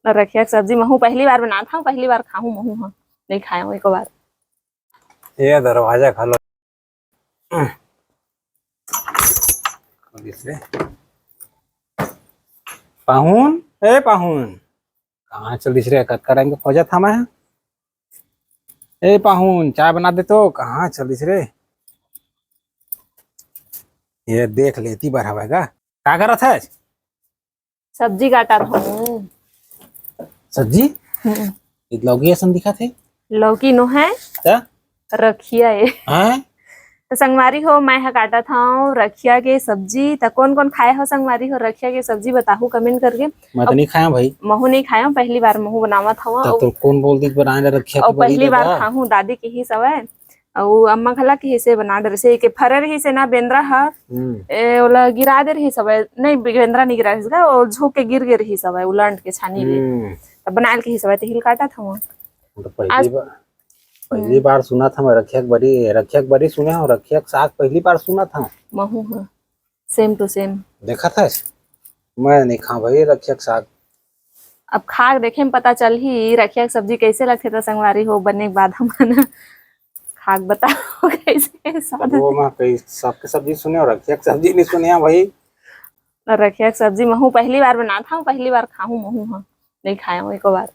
रखिया की सब्जी महू पहली बार बनाता हूँ, पहली बार खाऊं महू। हाँ नहीं खाया हूँ एक बार। ये दरवाजा खोलो से। पाहुन, ए पाहुन कहाँ चलिस रे? कत करेंगे खोजा था मैं। ए पाहुन चाय बना दे तो, कहाँ चलिस रे? ये देख लेती बार हवेगा क्या करत है? सब्जी काटा था। सब्जी लौकी ऐसा दिखा थे। लौकी नो है क्या रखिया है हैं? तो संगवारी हो मैं हा काटा था रखिया के सब्जी। तो कौन कौन खाए हो संगवारी हो रखिया के सब्जी बताहू कमेंट करके। मैं तो नहीं खाया भाई। महू नहीं खाया, पहली बार महू बनावा था। तो कौन बोल दी बनाने रखिया और की बड़ी पहली रे बार बा? खाहू दादी की ही सवय और अम्मा खला की ही से बना डर से के फरर ही से ना बेंद्रा हा ओला गिरा दे रही सवय। नहीं बेंद्रा नहीं गिरा इसका, और झोंक के गिर गिर ही सवय उलट के छानी में तब बनाल के ही सवय तो हिल काटा था वहाँ। तो पहली बार सुना था मैं रखिया की बड़ी सुने हूँ, रखिया का साग पहली बार सुना था। महू हाँ सेम टू सेम देखा था मैं नहीं खा भाई रखिया का साग। अब खा देखे में पता चल ही रखिया की सब्जी कैसे लगते था संगवारी हो बनने के बाद हम खाक बताओ कैसे स्वाद। वो मैं कई सबके सब्जी सुने और रखिया की सब्जी नहीं सुने हैं भाई। रखिया की सब्जी महू पहली बार बनाता हूँ, पहली बार खाऊं महू। हाँ नहीं खाया हूँ एक बार।